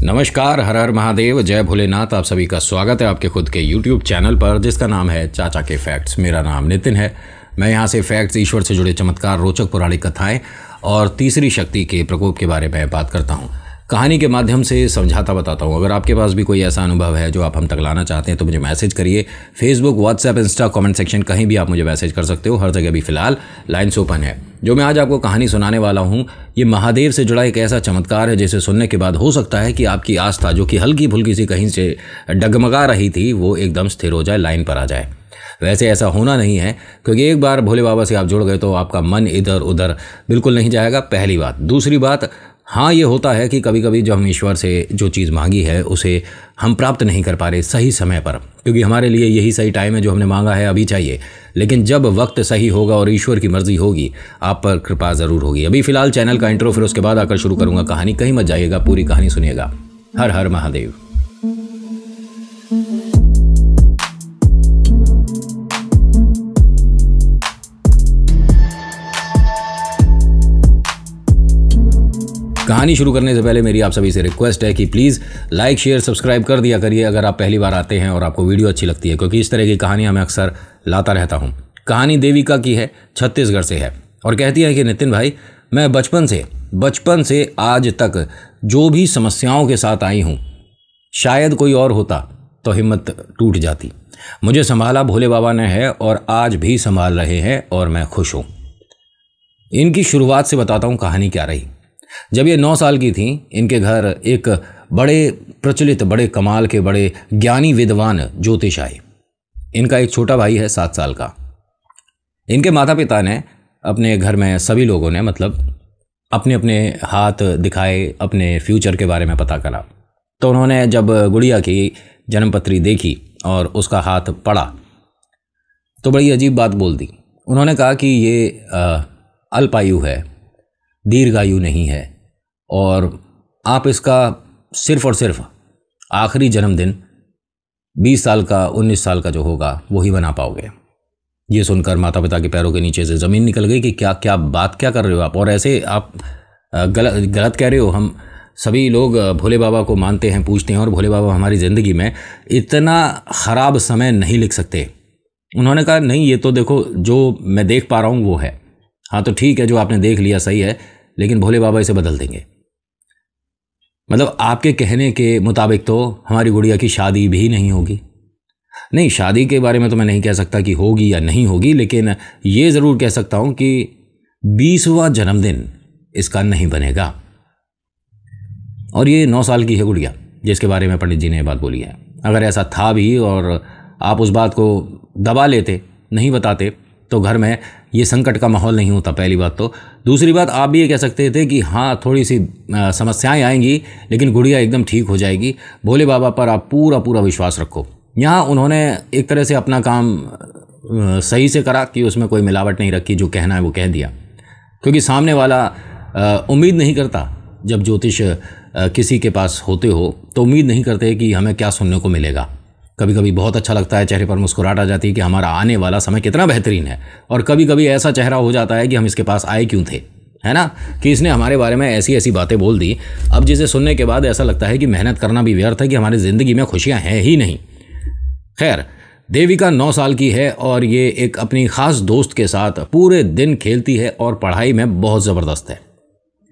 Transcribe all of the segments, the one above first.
नमस्कार, हर हर महादेव, जय भोलेनाथ। आप सभी का स्वागत है आपके खुद के YouTube चैनल पर जिसका नाम है चाचा के फैक्ट्स। मेरा नाम नितिन है। मैं यहाँ से फैक्ट्स, ईश्वर से जुड़े चमत्कार, रोचक पौराणिक कथाएं और तीसरी शक्ति के प्रकोप के बारे में बात करता हूँ। कहानी के माध्यम से समझाता बताता हूँ। अगर आपके पास भी कोई ऐसा अनुभव है जो आप हम तक लाना चाहते हैं तो मुझे मैसेज करिए। Facebook, WhatsApp, Insta, comment section, कहीं भी आप मुझे मैसेज कर सकते हो। हर जगह भी फिलहाल लाइन्स ओपन है। जो मैं आज आपको कहानी सुनाने वाला हूँ ये महादेव से जुड़ा एक ऐसा चमत्कार है जिसे सुनने के बाद हो सकता है कि आपकी आस्था, जो कि हल्की फुल्की सी कहीं से डगमगा रही थी, वो एकदम स्थिर हो जाए, लाइन पर आ जाए। वैसे ऐसा होना नहीं है, क्योंकि एक बार भोले बाबा से आप जुड़ गए तो आपका मन इधर उधर बिल्कुल नहीं जाएगा, पहली बात। दूसरी बात, हाँ, ये होता है कि कभी कभी जो हम ईश्वर से जो चीज़ मांगी है उसे हम प्राप्त नहीं कर पा रहे सही समय पर, क्योंकि हमारे लिए यही सही टाइम है, जो हमने मांगा है अभी चाहिए। लेकिन जब वक्त सही होगा और ईश्वर की मर्जी होगी, आप पर कृपा ज़रूर होगी। अभी फ़िलहाल चैनल का इंट्रो, फिर उसके बाद आकर शुरू करूँगा कहानी। कहीं मत जाइएगा, पूरी कहानी सुनिएगा। हर हर महादेव। कहानी शुरू करने से पहले मेरी आप सभी से रिक्वेस्ट है कि प्लीज़ लाइक, शेयर, सब्सक्राइब कर दिया करिए अगर आप पहली बार आते हैं और आपको वीडियो अच्छी लगती है, क्योंकि इस तरह की कहानियां मैं अक्सर लाता रहता हूं। कहानी देविका की है, छत्तीसगढ़ से है, और कहती है कि नितिन भाई, मैं बचपन से आज तक जो भी समस्याओं के साथ आई हूँ, शायद कोई और होता तो हिम्मत टूट जाती। मुझे संभाला भोले बाबा ने है और आज भी संभाल रहे हैं और मैं खुश हूँ। इनकी शुरुआत से बताता हूँ कहानी क्या रही। जब ये 9 साल की थी, इनके घर एक बड़े प्रचलित, बड़े कमाल के, बड़े ज्ञानी विद्वान ज्योतिष आए। इनका एक छोटा भाई है 7 साल का। इनके माता पिता ने अपने घर में सभी लोगों ने अपने अपने हाथ दिखाए, अपने फ्यूचर के बारे में पता करा। तो उन्होंने जब गुड़िया की जन्मपत्री देखी और उसका हाथ पढ़ा तो बड़ी अजीब बात बोल दी। उन्होंने कहा कि ये अल्पायु है, दीर्घायु नहीं है, और आप इसका सिर्फ और सिर्फ आखिरी जन्मदिन 20 साल का, 19 साल का जो होगा वही बना पाओगे। ये सुनकर माता पिता के पैरों के नीचे से ज़मीन निकल गई कि क्या बात क्या कर रहे हो आप, और ऐसे आप गलत कह रहे हो। हम सभी लोग भोले बाबा को मानते हैं, पूजते हैं, और भोले बाबा हमारी ज़िंदगी में इतना ख़राब समय नहीं लिख सकते। उन्होंने कहा नहीं, ये तो देखो जो मैं देख पा रहा हूँ वो है। हाँ तो ठीक है, जो आपने देख लिया सही है, लेकिन भोले बाबा इसे बदल देंगे। मतलब आपके कहने के मुताबिक तो हमारी गुड़िया की शादी भी नहीं होगी। नहीं, शादी के बारे में तो मैं नहीं कह सकता कि होगी या नहीं होगी, लेकिन ये ज़रूर कह सकता हूँ कि 20वां जन्मदिन इसका नहीं बनेगा। और ये 9 साल की है गुड़िया, जिसके बारे में पंडित जी ने बात बोली है। अगर ऐसा था भी और आप उस बात को दबा लेते, नहीं बताते, तो घर में ये संकट का माहौल नहीं होता, पहली बात तो। दूसरी बात, आप भी ये कह सकते थे कि हाँ, थोड़ी सी समस्याएं आएंगी लेकिन गुड़िया एकदम ठीक हो जाएगी। भोले बाबा पर आप पूरा विश्वास रखो। यहाँ उन्होंने एक तरह से अपना काम सही से करा कि उसमें कोई मिलावट नहीं रखी, जो कहना है वो कह दिया, क्योंकि सामने वाला उम्मीद नहीं करता। जब ज्योतिष किसी के पास होते हो तो उम्मीद नहीं करते कि हमें क्या सुनने को मिलेगा। कभी कभी बहुत अच्छा लगता है, चेहरे पर मुस्कुराहट आ जाती है कि हमारा आने वाला समय कितना बेहतरीन है, और कभी कभी ऐसा चेहरा हो जाता है कि हम इसके पास आए क्यों थे, है ना, कि इसने हमारे बारे में ऐसी ऐसी बातें बोल दी। अब जिसे सुनने के बाद ऐसा लगता है कि मेहनत करना भी व्यर्थ है, कि हमारी ज़िंदगी में खुशियाँ हैं ही नहीं। खैर, देविका 9 साल की है और ये एक अपनी ख़ास दोस्त के साथ पूरे दिन खेलती है और पढ़ाई में बहुत ज़बरदस्त है।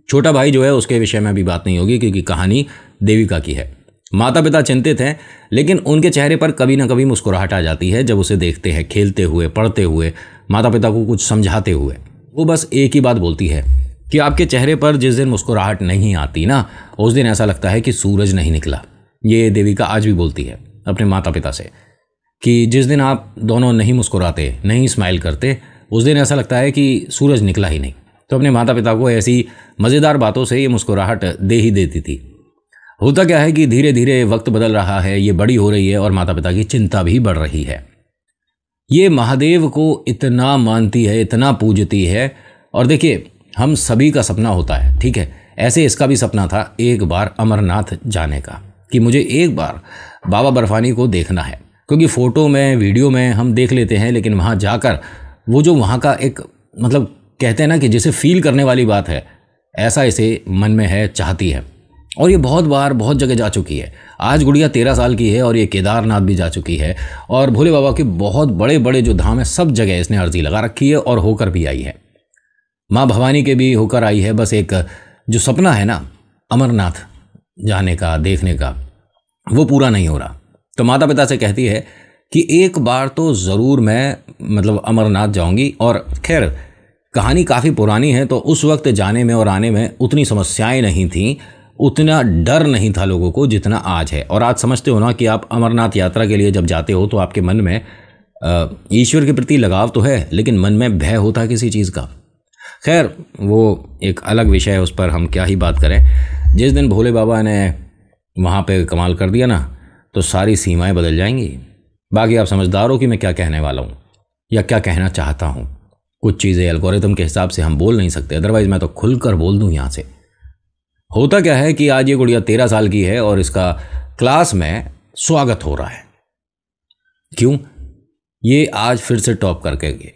छोटा भाई जो है उसके विषय में भी बात नहीं होगी, क्योंकि कहानी देविका की है। माता पिता चिंतित हैं, लेकिन उनके चेहरे पर कभी ना कभी मुस्कुराहट आ जाती है जब उसे देखते हैं खेलते हुए, पढ़ते हुए, माता पिता को कुछ समझाते हुए। वो बस एक ही बात बोलती है कि आपके चेहरे पर जिस दिन मुस्कुराहट नहीं आती ना, उस दिन ऐसा लगता है कि सूरज नहीं निकला। ये देविका आज भी बोलती है अपने माता पिता से कि जिस दिन आप दोनों नहीं मुस्कुराते, नहीं स्माइल करते, उस दिन ऐसा लगता है कि सूरज निकला ही नहीं। तो अपने माता पिता को ऐसी मज़ेदार बातों से ये मुस्कुराहट दे ही देती थी। होता क्या है कि धीरे धीरे वक्त बदल रहा है, ये बड़ी हो रही है और माता पिता की चिंता भी बढ़ रही है। ये महादेव को इतना मानती है, इतना पूजती है। और देखिए, हम सभी का सपना होता है, ठीक है, ऐसे इसका भी सपना था एक बार अमरनाथ जाने का, कि मुझे एक बार बाबा बर्फानी को देखना है। क्योंकि फ़ोटो में, वीडियो में हम देख लेते हैं, लेकिन वहाँ जाकर वो जो वहाँ का एक, मतलब कहते हैं ना कि जिसे फील करने वाली बात है, ऐसा इसे मन में है, चाहती है। और ये बहुत बार बहुत जगह जा चुकी है। आज गुड़िया 13 साल की है और ये केदारनाथ भी जा चुकी है और भोले बाबा के बहुत बड़े बड़े जो धाम है सब जगह इसने अर्जी लगा रखी है और होकर भी आई है। माँ भवानी के भी होकर आई है। बस एक जो सपना है ना अमरनाथ जाने का, देखने का, वो पूरा नहीं हो रहा। तो माता पिता से कहती है कि एक बार तो ज़रूर मैं मतलब अमरनाथ जाऊंगी। और खैर कहानी काफ़ी पुरानी है, तो उस वक्त जाने में और आने में उतनी समस्याएं नहीं थीं, उतना डर नहीं था लोगों को जितना आज है। और आज समझते हो ना कि आप अमरनाथ यात्रा के लिए जब जाते हो तो आपके मन में ईश्वर के प्रति लगाव तो है, लेकिन मन में भय होता है किसी चीज़ का। खैर वो एक अलग विषय है, उस पर हम क्या ही बात करें। जिस दिन भोले बाबा ने वहाँ पे कमाल कर दिया ना तो सारी सीमाएं बदल जाएंगी। बाकी आप समझदार हो कि मैं क्या कहने वाला हूँ या क्या कहना चाहता हूँ। कुछ चीज़ें एल्गोरिथम के हिसाब से हम बोल नहीं सकते, अदरवाइज़ मैं तो खुलकर बोल दूँ यहाँ से। होता क्या है कि आज ये गुड़िया 13 साल की है और इसका क्लास में स्वागत हो रहा है। क्यों? ये आज फिर से टॉप करके गए।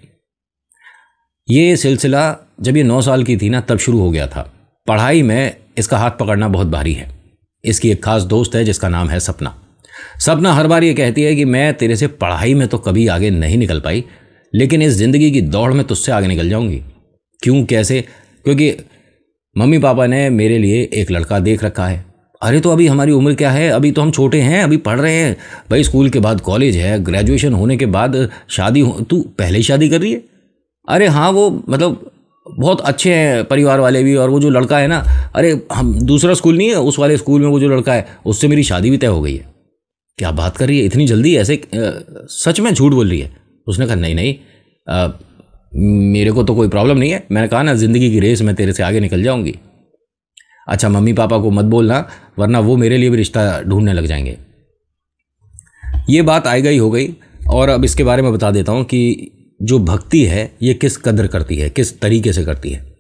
ये सिलसिला जब ये 9 साल की थी ना तब शुरू हो गया था। पढ़ाई में इसका हाथ पकड़ना बहुत भारी है। इसकी एक खास दोस्त है जिसका नाम है सपना। सपना हर बार ये कहती है कि मैं तेरे से पढ़ाई में तो कभी आगे नहीं निकल पाई, लेकिन इस ज़िंदगी की दौड़ में तुझसे आगे निकल जाऊंगी। क्यों, कैसे? क्योंकि मम्मी पापा ने मेरे लिए एक लड़का देख रखा है। अरे तो अभी हमारी उम्र क्या है, अभी तो हम छोटे हैं, अभी पढ़ रहे हैं भाई। स्कूल के बाद कॉलेज है, ग्रेजुएशन होने के बाद शादी हो। तू पहले ही शादी कर रही है? अरे हाँ, वो मतलब बहुत अच्छे हैं परिवार वाले भी। और वो जो लड़का है ना, अरे हम दूसरा स्कूल नहीं है, उस वाले स्कूल में वो जो लड़का है उससे मेरी शादी भी तय हो गई है। क्या बात कर रही है इतनी जल्दी? ऐसे सच में झूठ बोल रही है? उसने कहा नहीं नहीं, मेरे को तो कोई प्रॉब्लम नहीं है। मैंने कहा ना ज़िंदगी की रेस में तेरे से आगे निकल जाऊंगी। अच्छा मम्मी पापा को मत बोलना वरना वो मेरे लिए भी रिश्ता ढूंढने लग जाएंगे। ये बात आई गई हो गई। और अब इसके बारे में बता देता हूँ कि जो भक्ति है ये किस कदर करती है, किस तरीके से करती है।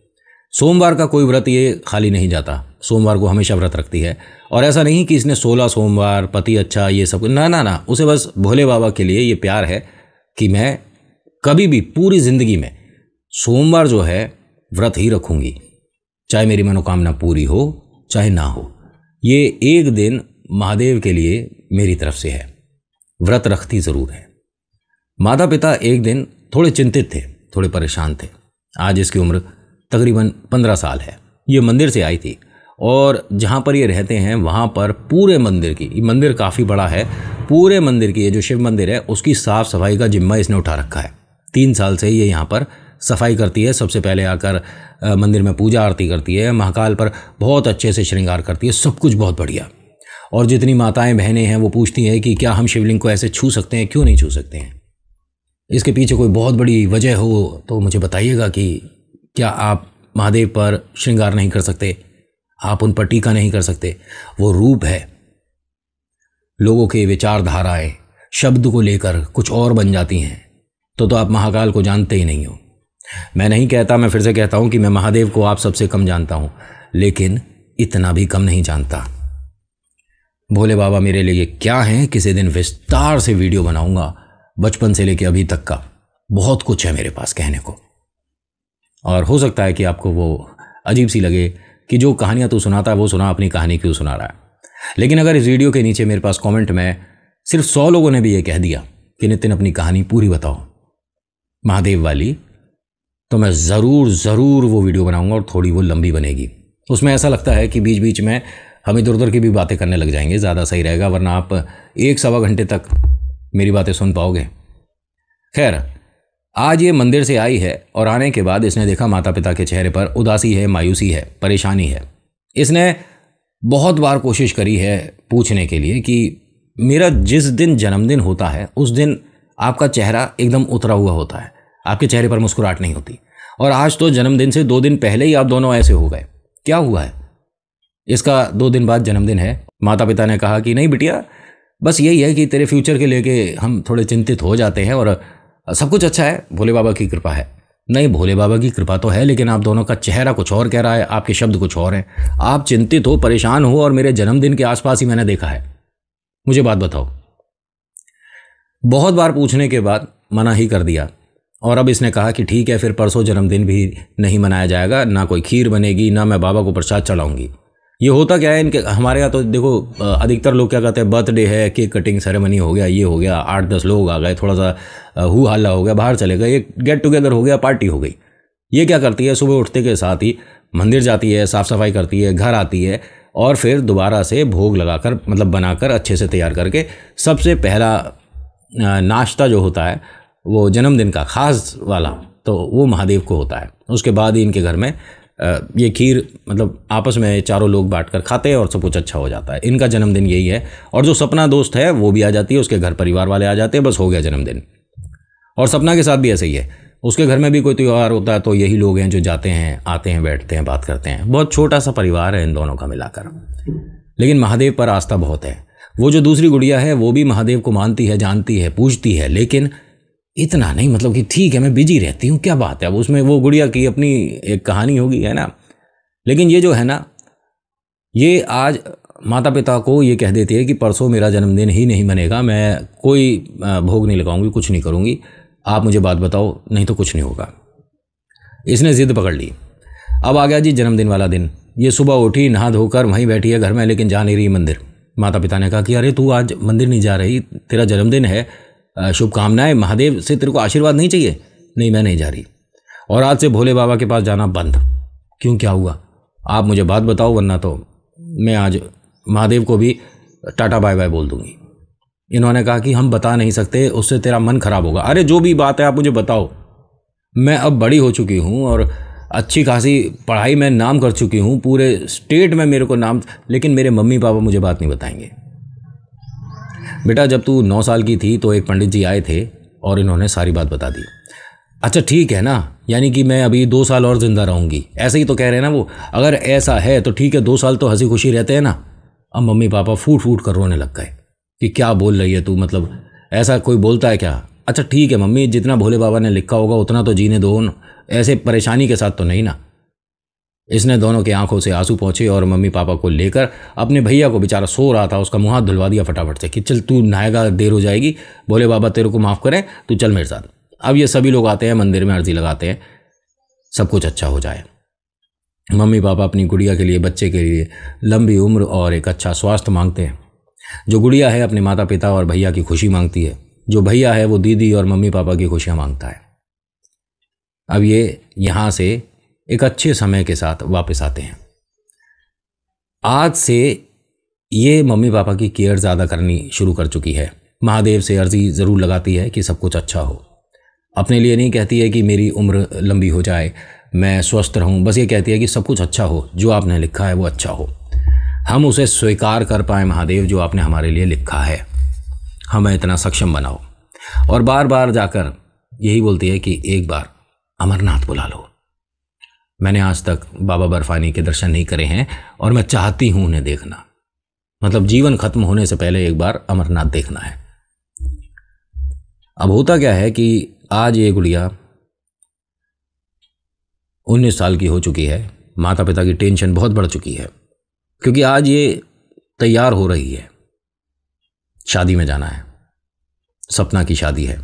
सोमवार का कोई व्रत ये खाली नहीं जाता, सोमवार को हमेशा व्रत रखती है। और ऐसा नहीं कि इसने 16 सोमवार, पति अच्छा, ये सब ना ना ना, उसे बस भोले बाबा के लिए ये प्यार है कि मैं कभी भी पूरी ज़िंदगी में सोमवार जो है व्रत ही रखूँगी, चाहे मेरी मनोकामना पूरी हो चाहे ना हो। ये एक दिन महादेव के लिए मेरी तरफ से है, व्रत रखती ज़रूर है। माता पिता एक दिन थोड़े चिंतित थे, थोड़े परेशान थे। आज इसकी उम्र तकरीबन 15 साल है। ये मंदिर से आई थी और जहाँ पर ये रहते हैं वहाँ पर पूरे मंदिर की, ये मंदिर काफ़ी बड़ा है, पूरे मंदिर की, ये जो शिव मंदिर है उसकी साफ़ सफाई का जिम्मा इसने उठा रखा है। 3 साल से ये यहाँ पर सफाई करती है। सबसे पहले आकर मंदिर में पूजा आरती करती है, महाकाल पर बहुत अच्छे से श्रृंगार करती है, सब कुछ बहुत बढ़िया। और जितनी माताएं बहनें हैं वो पूछती हैं कि क्या हम शिवलिंग को ऐसे छू सकते हैं, क्यों नहीं छू सकते हैं। इसके पीछे कोई बहुत बड़ी वजह हो तो मुझे बताइएगा कि क्या आप महादेव पर श्रृंगार नहीं कर सकते, आप उन पर टीका नहीं कर सकते। वो रूप है, लोगों के विचारधाराएं शब्द को लेकर कुछ और बन जाती हैं। तो आप महाकाल को जानते ही नहीं हो। मैं नहीं कहता, मैं फिर से कहता हूं कि मैं महादेव को आप सबसे कम जानता हूं, लेकिन इतना भी कम नहीं जानता। भोले बाबा मेरे लिए क्या हैं, किसी दिन विस्तार से वीडियो बनाऊंगा। बचपन से लेकर अभी तक का बहुत कुछ है मेरे पास कहने को। और हो सकता है कि आपको वो अजीब सी लगे कि जो कहानियां तू सुनाता है वो सुना, अपनी कहानी क्यों सुना रहा है। लेकिन अगर इस वीडियो के नीचे मेरे पास कमेंट में सिर्फ 100 लोगों ने भी ये कह दिया कि नितिन अपनी कहानी पूरी बताओ महादेव वाली, तो मैं ज़रूर वो वीडियो बनाऊंगा और थोड़ी वो लंबी बनेगी। उसमें ऐसा लगता है कि बीच बीच में हम इधर उधर की भी बातें करने लग जाएंगे, ज़्यादा सही रहेगा, वरना आप 1-1.25 घंटे तक मेरी बातें सुन पाओगे। खैर आज ये मंदिर से आई है और आने के बाद इसने देखा माता पिता के चेहरे पर उदासी है, मायूसी है, परेशानी है। इसने बहुत बार कोशिश करी है पूछने के लिए कि मेरा जिस दिन जन्मदिन होता है उस दिन आपका चेहरा एकदम उतरा हुआ होता है, आपके चेहरे पर मुस्कुराहट नहीं होती, और आज तो जन्मदिन से 2 दिन पहले ही आप दोनों ऐसे हो गए, क्या हुआ है? इसका 2 दिन बाद जन्मदिन है। माता पिता ने कहा कि नहीं बिटिया, बस यही है कि तेरे फ्यूचर के लेके हम थोड़े चिंतित हो जाते हैं और सब कुछ अच्छा है, भोले बाबा की कृपा है। नहीं, भोले बाबा की कृपा तो है, लेकिन आप दोनों का चेहरा कुछ और कह रहा है, आपके शब्द कुछ और हैं। आप चिंतित हो, परेशान हो, और मेरे जन्मदिन के आसपास ही मैंने देखा है। मुझे बात बताओ। बहुत बार पूछने के बाद मना ही कर दिया, और अब इसने कहा कि ठीक है, फिर परसों जन्मदिन भी नहीं मनाया जाएगा, ना कोई खीर बनेगी, ना मैं बाबा को प्रसाद चढ़ाऊंगी। ये होता क्या है इनके, हमारे यहाँ तो देखो अधिकतर लोग क्या कहते हैं, बर्थडे है, केक कटिंग सेरेमनी हो गया, ये हो गया, 8-10 लोग आ गए, थोड़ा सा हू हल्ला हो गया, बाहर चले गए, एक गेट टुगेदर हो गया, पार्टी हो गई। ये क्या करती है, सुबह उठते के साथ ही मंदिर जाती है, साफ़ सफाई करती है, घर आती है और फिर दोबारा से भोग लगाकर, मतलब बनाकर अच्छे से तैयार करके, सबसे पहला नाश्ता जो होता है वो जन्मदिन का खास वाला, तो वो महादेव को होता है। उसके बाद ही इनके घर में ये खीर, मतलब आपस में चारों लोग बांटकर खाते हैं और सब कुछ अच्छा हो जाता है। इनका जन्मदिन यही है। और जो सपना दोस्त है वो भी आ जाती है, उसके घर परिवार वाले आ जाते हैं, बस हो गया जन्मदिन। और सपना के साथ भी ऐसे ही है, उसके घर में भी कोई त्यौहार होता है तो यही लोग हैं जो जाते हैं, आते हैं, बैठते हैं, बात करते हैं। बहुत छोटा सा परिवार है इन दोनों का मिलाकर, लेकिन महादेव पर आस्था बहुत है। वो जो दूसरी गुड़िया है वो भी महादेव को मानती है, जानती है, पूजती है, लेकिन इतना नहीं, मतलब कि ठीक है मैं बिजी रहती हूँ, क्या बात है, अब उसमें वो गुड़िया की अपनी एक कहानी होगी, है ना। लेकिन ये जो है ना, ये आज माता पिता को ये कह देती है कि परसों मेरा जन्मदिन ही नहीं बनेगा, मैं कोई भोग नहीं लगाऊंगी, कुछ नहीं करूंगी, आप मुझे बात बताओ, नहीं तो कुछ नहीं होगा। इसने जिद पकड़ ली। अब आ गया जी जन्मदिन वाला दिन। ये सुबह उठी, नहा धोकर वहीं बैठी है घर में, लेकिन जा नहीं रही मंदिर। माता पिता ने कहा कि अरे तू आज मंदिर नहीं जा रही, तेरा जन्मदिन है, शुभकामनाएं, महादेव से तेरे को आशीर्वाद नहीं चाहिए? नहीं, मैं नहीं जा रही। और आज से भोले बाबा के पास जाना बंद। क्यों, क्या हुआ, आप मुझे बात बताओ, वरना तो मैं आज महादेव को भी टाटा बाय बाय बोल दूंगी। इन्होंने कहा कि हम बता नहीं सकते, उससे तेरा मन खराब होगा। अरे जो भी बात है आप मुझे बताओ, मैं अब बड़ी हो चुकी हूँ और अच्छी खासी पढ़ाई में नाम कर चुकी हूँ, पूरे स्टेट में मेरे को नाम, लेकिन मेरे मम्मी पापा मुझे बात नहीं बताएंगे। बेटा जब तू 9 साल की थी तो एक पंडित जी आए थे और इन्होंने सारी बात बता दी। अच्छा ठीक है ना, यानी कि मैं अभी 2 साल और ज़िंदा रहूँगी, ऐसे ही तो कह रहे हैं ना वो। अगर ऐसा है तो ठीक है, 2 साल तो हंसी खुशी रहते हैं ना। अब मम्मी पापा फूट फूट कर रोने लग गए कि क्या बोल रही है तू, मतलब ऐसा कोई बोलता है क्या? अच्छा ठीक है मम्मी, जितना भोले बाबा ने लिखा होगा उतना तो जीने दो, ऐसे परेशानी के साथ तो नहीं ना। इसने दोनों की आंखों से आंसू पहुंचे और मम्मी पापा को लेकर अपने भैया को, बेचारा सो रहा था, उसका मुंह हाथ धुलवा दिया फटाफट से कि चल तू नहाएगा, देर हो जाएगी, भोले बाबा तेरे को माफ़ करें, तू चल मेरे साथ। अब ये सभी लोग आते हैं मंदिर में, अर्जी लगाते हैं सब कुछ अच्छा हो जाए। मम्मी पापा अपनी गुड़िया के लिए, बच्चे के लिए लंबी उम्र और एक अच्छा स्वास्थ्य मांगते हैं। जो गुड़िया है अपने माता पिता और भैया की खुशी मांगती है, जो भैया है वो दीदी और मम्मी पापा की खुशियाँ मांगता है। अब ये यहाँ से एक अच्छे समय के साथ वापस आते हैं। आज से ये मम्मी पापा की केयर ज़्यादा करनी शुरू कर चुकी है। महादेव से अर्जी ज़रूर लगाती है कि सब कुछ अच्छा हो। अपने लिए नहीं कहती है कि मेरी उम्र लंबी हो जाए, मैं स्वस्थ रहूं, बस ये कहती है कि सब कुछ अच्छा हो, जो आपने लिखा है वो अच्छा हो, हम उसे स्वीकार कर पाएँ महादेव, जो आपने हमारे लिए लिखा है, हमें इतना सक्षम बनाओ। और बार बार जाकर यही बोलती है कि एक बार अमरनाथ बुला लो। मैंने आज तक बाबा बर्फानी के दर्शन नहीं करे हैं और मैं चाहती हूँ उन्हें देखना, मतलब जीवन खत्म होने से पहले एक बार अमरनाथ देखना है। अब होता क्या है कि आज ये गुड़िया 19 साल की हो चुकी है। माता पिता की टेंशन बहुत बढ़ चुकी है, क्योंकि आज ये तैयार हो रही है, शादी में जाना है, सपना की शादी है।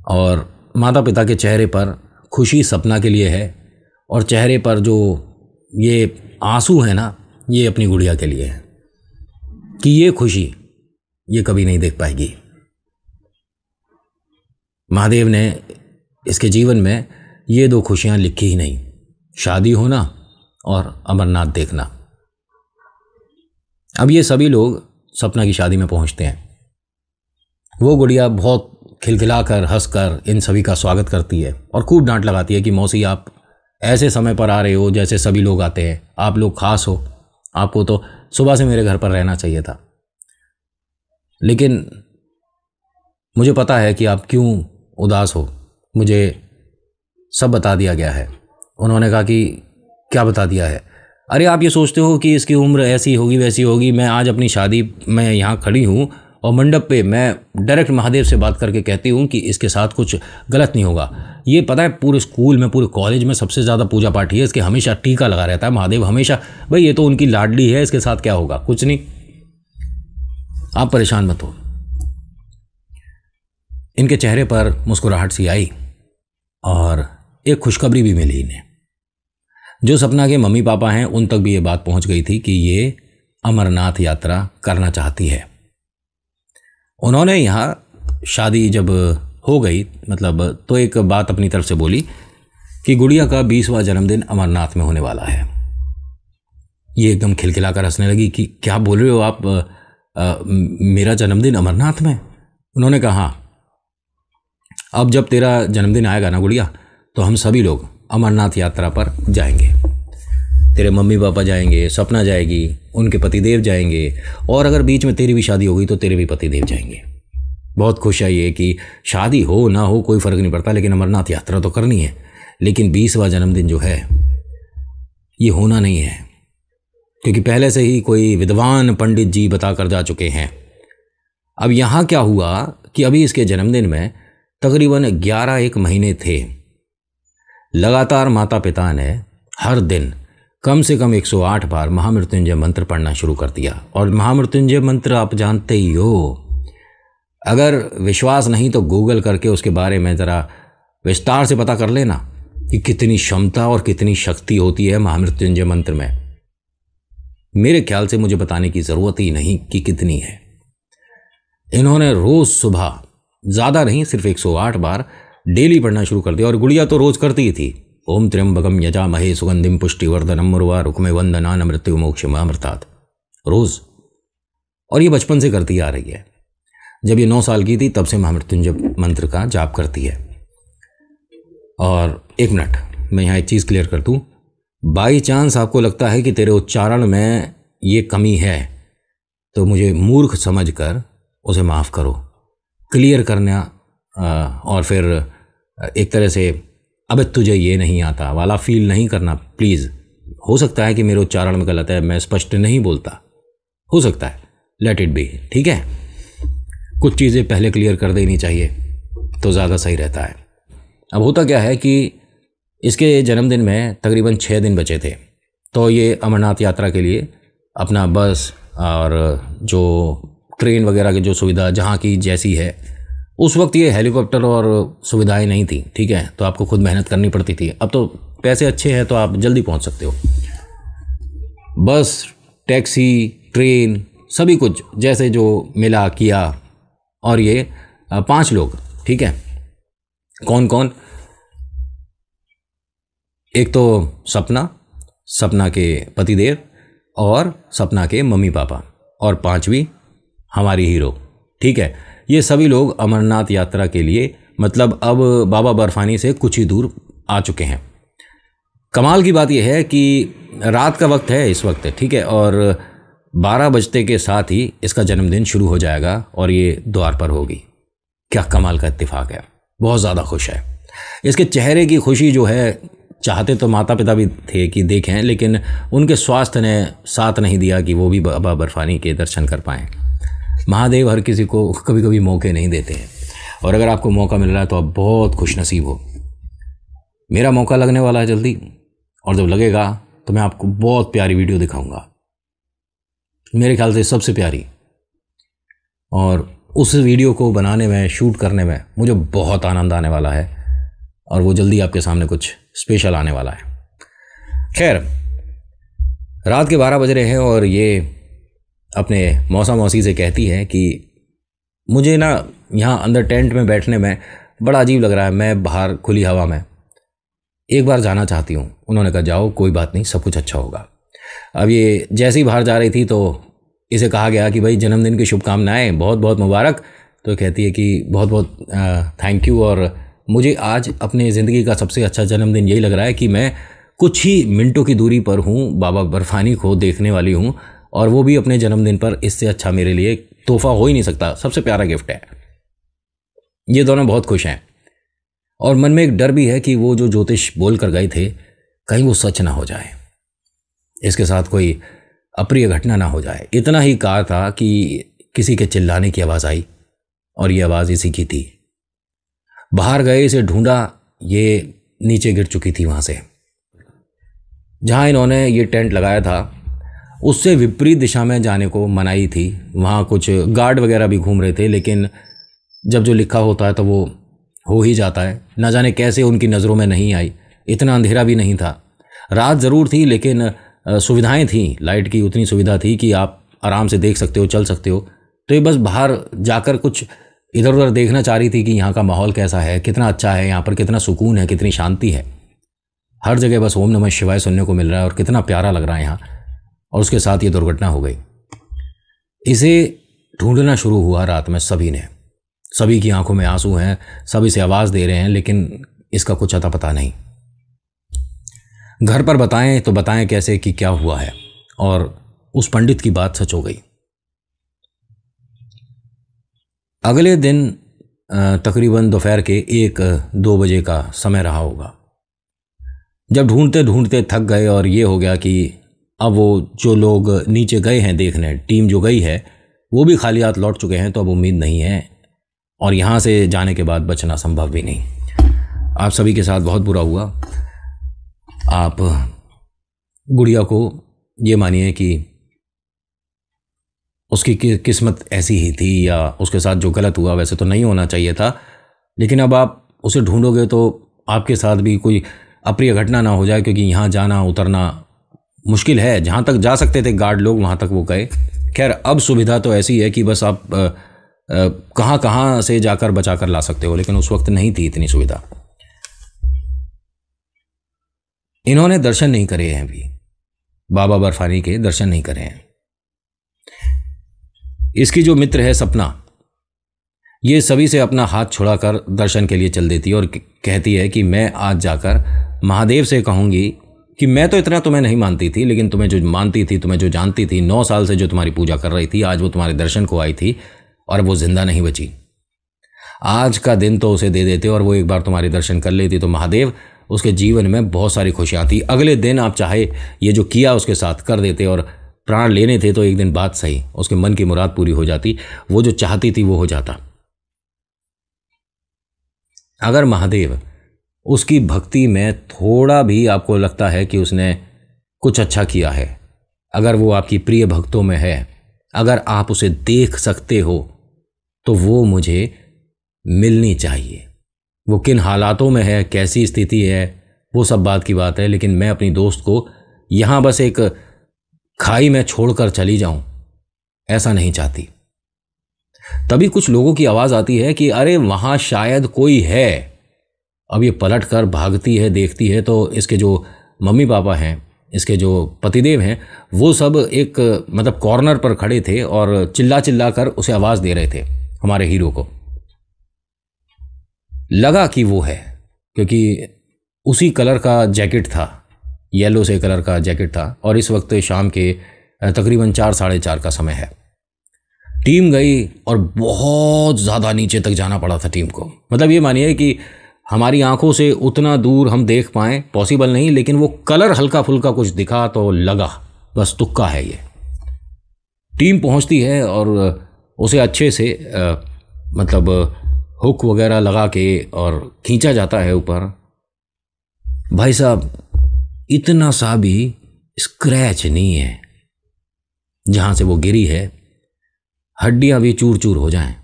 और माता पिता के चेहरे पर खुशी सपना के लिए है, और चेहरे पर जो ये आंसू है ना, ये अपनी गुड़िया के लिए है कि ये खुशी ये कभी नहीं देख पाएगी। महादेव ने इसके जीवन में ये 2 खुशियां लिखी ही नहीं, शादी होना और अमरनाथ देखना। अब ये सभी लोग सपना की शादी में पहुंचते हैं। वो गुड़िया बहुत खिलखिलाकर, हंसकर इन सभी का स्वागत करती है और खूब डांट लगाती है कि मौसी आप ऐसे समय पर आ रहे हो जैसे सभी लोग आते हैं, आप लोग खास हो, आपको तो सुबह से मेरे घर पर रहना चाहिए था। लेकिन मुझे पता है कि आप क्यों उदास हो, मुझे सब बता दिया गया है। उन्होंने कहा कि क्या बता दिया है? अरे आप ये सोचते हो कि इसकी उम्र ऐसी होगी वैसी होगी, मैं आज अपनी शादी में यहाँ खड़ी हूँ और मंडप पे मैं डायरेक्ट महादेव से बात करके कहती हूँ कि इसके साथ कुछ गलत नहीं होगा। ये पता है पूरे स्कूल में, पूरे कॉलेज में सबसे ज़्यादा पूजा पाठी है, इसके हमेशा टीका लगा रहता है महादेव, हमेशा। भाई ये तो उनकी लाडली है, इसके साथ क्या होगा? कुछ नहीं, आप परेशान मत हो। इनके चेहरे पर मुस्कुराहट सी आई और एक खुशखबरी भी मिली इन्हें। जो सपना के मम्मी पापा हैं उन तक भी ये बात पहुंच गई थी कि ये अमरनाथ यात्रा करना चाहती है। उन्होंने यहाँ शादी जब हो गई मतलब तो एक बात अपनी तरफ से बोली कि गुड़िया का 20वां जन्मदिन अमरनाथ में होने वाला है। ये एकदम खिलखिलाकर हंसने लगी कि क्या बोल रहे हो आप, मेरा जन्मदिन अमरनाथ में? उन्होंने कहा हाँ, अब जब तेरा जन्मदिन आएगा ना गुड़िया, तो हम सभी लोग अमरनाथ यात्रा पर जाएंगे। तेरे मम्मी पापा जाएंगे, सपना जाएगी, उनके पतिदेव जाएंगे, और अगर बीच में तेरी भी शादी हो गई तो तेरे भी पतिदेव जाएंगे। बहुत खुश है ये कि शादी हो ना हो कोई फ़र्क नहीं पड़ता, लेकिन अमरनाथ यात्रा तो करनी है। लेकिन 20वां जन्मदिन जो है ये होना नहीं है, क्योंकि पहले से ही कोई विद्वान पंडित जी बता कर जा चुके हैं। अब यहाँ क्या हुआ कि अभी इसके जन्मदिन में तकरीबन 11 महीने थे, लगातार माता पिता ने हर दिन कम से कम 108 बार महामृत्युंजय मंत्र पढ़ना शुरू कर दिया। और महामृत्युंजय मंत्र आप जानते ही हो, अगर विश्वास नहीं तो गूगल करके उसके बारे में ज़रा विस्तार से पता कर लेना कि कितनी क्षमता और कितनी शक्ति होती है महामृत्युंजय मंत्र में। मेरे ख्याल से मुझे बताने की ज़रूरत ही नहीं कि कितनी है। इन्होंने रोज़ सुबह, ज़्यादा नहीं, सिर्फ 108 बार डेली पढ़ना शुरू कर दिया। और गुड़िया तो रोज़ करती ही थी। ओम त्र्यंबकम यजामहे सुगंधिम पुष्टिवर्धनम उर्वा रुक्मे वंदना मृत्यु मोक्षमामृतात्, रोज़। और ये बचपन से करती आ रही है। जब ये 9 साल की थी तब से महामृत्युंजय मंत्र का जाप करती है। और 1 मिनट, मैं यहाँ एक चीज़ क्लियर कर दूँ। बाई चांस आपको लगता है कि तेरे उच्चारण में ये कमी है तो मुझे मूर्ख समझकर उसे माफ़ करो। क्लियर करना और फिर एक तरह से अब तुझे ये नहीं आता वाला फील नहीं करना प्लीज़। हो सकता है कि मेरे उच्चारण में गलत है, मैं स्पष्ट नहीं बोलता, हो सकता है, लेट इट बी, ठीक है। कुछ चीज़ें पहले क्लियर कर देनी चाहिए तो ज़्यादा सही रहता है। अब होता क्या है कि इसके जन्मदिन में तकरीबन 6 दिन बचे थे, तो ये अमरनाथ यात्रा के लिए अपना बस और जो ट्रेन वगैरह की जो सुविधा जहाँ की जैसी है, उस वक्त ये हेलीकॉप्टर और सुविधाएं नहीं थी, ठीक है, तो आपको खुद मेहनत करनी पड़ती थी। अब तो पैसे अच्छे हैं तो आप जल्दी पहुँच सकते हो। बस, टैक्सी, ट्रेन, सभी कुछ जैसे जो मिला किया। और ये 5 लोग, ठीक है। कौन कौन? एक तो सपना के पतिदेव और सपना के मम्मी पापा, और 5वीं हमारी हीरो, ठीक है। ये सभी लोग अमरनाथ यात्रा के लिए मतलब अब बाबा बर्फानी से कुछ ही दूर आ चुके हैं। कमाल की बात यह है कि रात का वक्त है इस वक्त, ठीक है, और 12 बजते के साथ ही इसका जन्मदिन शुरू हो जाएगा और ये द्वार पर होगी। क्या कमाल का इत्तेफाक है, बहुत ज़्यादा खुश है। इसके चेहरे की खुशी जो है, चाहते तो माता पिता भी थे कि देखें, लेकिन उनके स्वास्थ्य ने साथ नहीं दिया कि वो भी बाबा बर्फानी के दर्शन कर पाएँ। महादेव हर किसी को कभी कभी मौके नहीं देते हैं, और अगर आपको मौका मिल रहा है तो आप बहुत खुशनसीब हो। मेरा मौका लगने वाला है जल्दी, और जब लगेगा तो मैं आपको बहुत प्यारी वीडियो दिखाऊंगा, मेरे ख्याल से सबसे प्यारी। और उस वीडियो को बनाने में, शूट करने में मुझे बहुत आनंद आने वाला है, और वो जल्दी आपके सामने कुछ स्पेशल आने वाला है। खैर, रात के 12 बज रहे हैं और ये अपने मौसा मौसी से कहती है कि मुझे ना यहाँ अंदर टेंट में बैठने में बड़ा अजीब लग रहा है, मैं बाहर खुली हवा में एक बार जाना चाहती हूँ। उन्होंने कहा जाओ, कोई बात नहीं, सब कुछ अच्छा होगा। अब ये जैसे ही बाहर जा रही थी तो इसे कहा गया कि भाई जन्मदिन की शुभकामनाएं, बहुत बहुत मुबारक। तो कहती है कि बहुत बहुत थैंक यू, और मुझे आज अपने ज़िंदगी का सबसे अच्छा जन्मदिन यही लग रहा है कि मैं कुछ ही मिनटों की दूरी पर हूँ, बाबा बर्फानी को देखने वाली हूँ, और वो भी अपने जन्मदिन पर। इससे अच्छा मेरे लिए तोहफा हो ही नहीं सकता, सबसे प्यारा गिफ्ट है। ये दोनों बहुत खुश हैं, और मन में एक डर भी है कि वो जो ज्योतिष बोल कर गए थे कहीं वो सच ना हो जाए, इसके साथ कोई अप्रिय घटना ना हो जाए। इतना ही कहा था कि किसी के चिल्लाने की आवाज़ आई, और ये आवाज़ इसी की थी। बाहर गए, इसे ढूंढा, ये नीचे गिर चुकी थी। वहाँ से जहाँ इन्होंने ये टेंट लगाया था उससे विपरीत दिशा में जाने को मनाही थी। वहाँ कुछ गार्ड वगैरह भी घूम रहे थे, लेकिन जब जो लिखा होता है तो वो हो ही जाता है। न जाने कैसे उनकी नज़रों में नहीं आई, इतना अंधेरा भी नहीं था। रात ज़रूर थी लेकिन सुविधाएं थी, लाइट की उतनी सुविधा थी कि आप आराम से देख सकते हो, चल सकते हो। तो ये बस बाहर जाकर कुछ इधर उधर देखना चाह रही थी कि यहाँ का माहौल कैसा है, कितना अच्छा है, यहाँ पर कितना सुकून है, कितनी शांति है। हर जगह बस ओम नमः शिवाय सुनने को मिल रहा है और कितना प्यारा लग रहा है यहाँ। और उसके साथ ये दुर्घटना हो गई। इसे ढूंढना शुरू हुआ रात में सभी ने, सभी की आंखों में आंसू हैं, सब इसे आवाज़ दे रहे हैं, लेकिन इसका कुछ अता पता नहीं। घर पर बताएं तो बताएं कैसे कि क्या हुआ है। और उस पंडित की बात सच हो गई। अगले दिन तकरीबन दोपहर के 1-2 बजे का समय रहा होगा, जब ढूंढते ढूंढते थक गए और ये हो गया कि अब वो जो लोग नीचे गए हैं देखने, टीम जो गई है वो भी खाली हाथ लौट चुके हैं, तो अब उम्मीद नहीं है और यहाँ से जाने के बाद बचना संभव भी नहीं। आप सभी के साथ बहुत बुरा हुआ। आप गुड़िया को ये मानिए कि उसकी किस्मत ऐसी ही थी, या उसके साथ जो गलत हुआ वैसे तो नहीं होना चाहिए था, लेकिन अब आप उसे ढूंढोगे तो आपके साथ भी कोई अप्रिय घटना ना हो जाए, क्योंकि यहाँ जाना उतरना मुश्किल है। जहाँ तक जा सकते थे गार्ड लोग वहाँ तक वो गए। खैर अब सुविधा तो ऐसी है कि बस आप कहाँ कहाँ से जाकर बचा कर ला सकते हो, लेकिन उस वक्त नहीं थी इतनी सुविधा। इन्होंने दर्शन नहीं करे हैं, अभी बाबा बर्फानी के दर्शन नहीं करे हैं। इसकी जो मित्र है सपना, ये सभी से अपना हाथ छुड़ाकर दर्शन के लिए चल देती है और कहती है कि मैं आज जाकर महादेव से कहूँगी कि मैं तो इतना तुम्हें नहीं मानती थी, लेकिन तुम्हें जो मानती थी, तुम्हें जो जानती थी, 9 साल से जो तुम्हारी पूजा कर रही थी, आज वो तुम्हारे दर्शन को आई थी और वो जिंदा नहीं बची। आज का दिन तो उसे दे देते और वो एक बार तुम्हारे दर्शन कर लेती तो महादेव उसके जीवन में बहुत सारी खुशियाँ आती। अगले दिन आप चाहे ये जो किया उसके साथ कर देते और प्राण लेने थे तो एक दिन बात सही, उसके मन की मुराद पूरी हो जाती, वो जो चाहती थी वो हो जाता। अगर महादेव उसकी भक्ति में थोड़ा भी आपको लगता है कि उसने कुछ अच्छा किया है, अगर वो आपकी प्रिय भक्तों में है, अगर आप उसे देख सकते हो, तो वो मुझे मिलनी चाहिए। वो किन हालातों में है, कैसी स्थिति है, वो सब बात की बात है, लेकिन मैं अपनी दोस्त को यहाँ बस एक खाई में छोड़कर चली जाऊं, ऐसा नहीं चाहती। तभी कुछ लोगों की आवाज़ आती है कि अरे वहाँ शायद कोई है। अब ये पलट कर भागती है, देखती है तो इसके जो मम्मी पापा हैं, इसके जो पतिदेव हैं, वो सब एक मतलब कॉर्नर पर खड़े थे और चिल्ला चिल्ला कर उसे आवाज़ दे रहे थे हमारे हीरो को। लगा कि वो है, क्योंकि उसी कलर का जैकेट था, येलो से कलर का जैकेट था, और इस वक्त शाम के तकरीबन 4-4:30 का समय है। टीम गई और बहुत ज़्यादा नीचे तक जाना पड़ा था टीम को। मतलब ये मानिए कि हमारी आंखों से उतना दूर हम देख पाएँ पॉसिबल नहीं, लेकिन वो कलर हल्का फुल्का कुछ दिखा तो लगा बस तुक्का है ये। टीम पहुंचती है और उसे अच्छे से मतलब हुक वगैरह लगा के और खींचा जाता है ऊपर। भाई साहब इतना सा भी स्क्रैच नहीं है, जहाँ से वो गिरी है हड्डियाँ भी चूर चूर हो जाएं,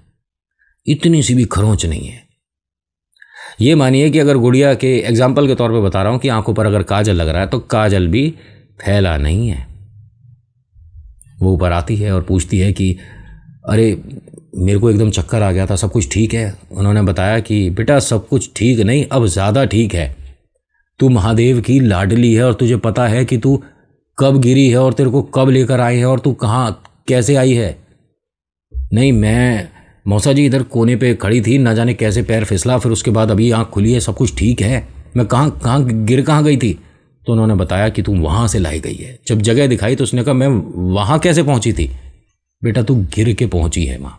इतनी सी भी खरोंच नहीं है। ये मानिए कि अगर गुड़िया के एग्जाम्पल के तौर पे बता रहा हूँ कि आंखों पर अगर काजल लग रहा है तो काजल भी फैला नहीं है। वो ऊपर आती है और पूछती है कि अरे मेरे को एकदम चक्कर आ गया था, सब कुछ ठीक है? उन्होंने बताया कि बेटा सब कुछ ठीक नहीं, अब ज़्यादा ठीक है। तू महादेव की लाडली है और तुझे पता है कि तू कब गिरी है और तेरे को कब लेकर आए हैं और तू कहाँ कैसे आई है। नहीं, मैं मौसा जी इधर कोने पे खड़ी थी, ना जाने कैसे पैर फिसला, फिर उसके बाद अभी आँख खुली है, सब कुछ ठीक है। मैं कहाँ गई थी? तो उन्होंने बताया कि तू वहाँ से लाई गई है। जब जगह दिखाई तो उसने कहा मैं वहाँ कैसे पहुँची थी? बेटा तू गिर के पहुँची है माँ।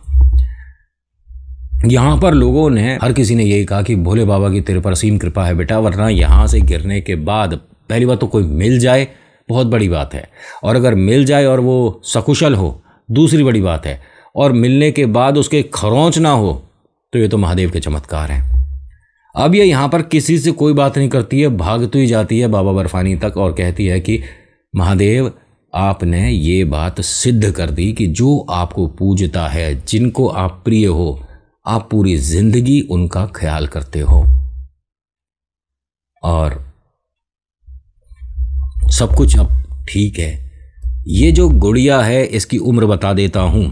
यहाँ पर लोगों ने हर किसी ने यही कहा कि भोले बाबा की तेरे पर असीम कृपा है बेटा, वरना यहाँ से गिरने के बाद पहली बात तो कोई मिल जाए बहुत बड़ी बात है, और अगर मिल जाए और वो सकुशल हो दूसरी बड़ी बात है, और मिलने के बाद उसके खरोंच ना हो तो ये तो महादेव के चमत्कार हैं। अब ये यहाँ पर किसी से कोई बात नहीं करती है, भागती ही जाती है बाबा बर्फानी तक और कहती है कि महादेव आपने ये बात सिद्ध कर दी कि जो आपको पूजता है, जिनको आप प्रिय हो, आप पूरी जिंदगी उनका ख्याल करते हो। और सब कुछ अब ठीक है। ये जो गुड़िया है इसकी उम्र बता देता हूं,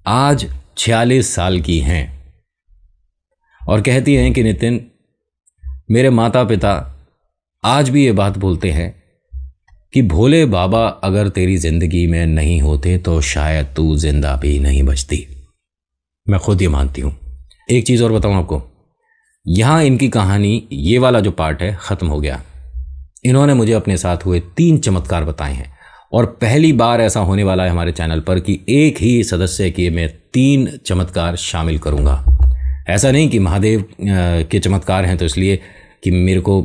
आज 46 साल की हैं और कहती हैं कि नितिन, मेरे माता पिता आज भी ये बात बोलते हैं कि भोले बाबा अगर तेरी जिंदगी में नहीं होते तो शायद तू जिंदा भी नहीं बचती। मैं खुद ये मानती हूं। एक चीज़ और बताऊं आपको, यहां इनकी कहानी, ये वाला जो पार्ट है, ख़त्म हो गया। इन्होंने मुझे अपने साथ हुए 3 चमत्कार बताए हैं और पहली बार ऐसा होने वाला है हमारे चैनल पर कि एक ही सदस्य के मैं 3 चमत्कार शामिल करूंगा। ऐसा नहीं कि महादेव के चमत्कार हैं तो इसलिए कि मेरे को,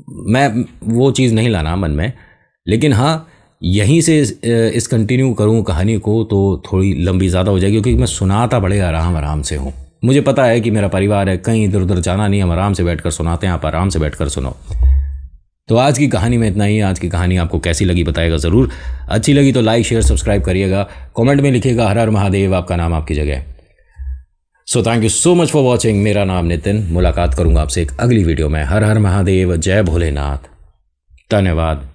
मैं वो चीज़ नहीं लाना मन में, लेकिन हाँ, यहीं से इस कंटिन्यू करूँ कहानी को तो थोड़ी लंबी ज़्यादा हो जाएगी, क्योंकि मैं सुनाता बड़े आराम से हूँ। मुझे पता है कि मेरा परिवार है, कहीं इधर उधर जाना नहीं, हम आराम से बैठकर सुनाते हैं, आप आराम से बैठकर सुनो। तो आज की कहानी में इतना ही। आज की कहानी आपको कैसी लगी बताइएगा ज़रूर। अच्छी लगी तो लाइक शेयर सब्सक्राइब करिएगा, कमेंट में लिखिएगा हर हर महादेव, आपका नाम आपकी जगह। So thank you so much for watching. मेरा नाम नितिन। मुलाकात करूंगा आपसे एक अगली वीडियो में। हर हर महादेव, जय भोलेनाथ, धन्यवाद।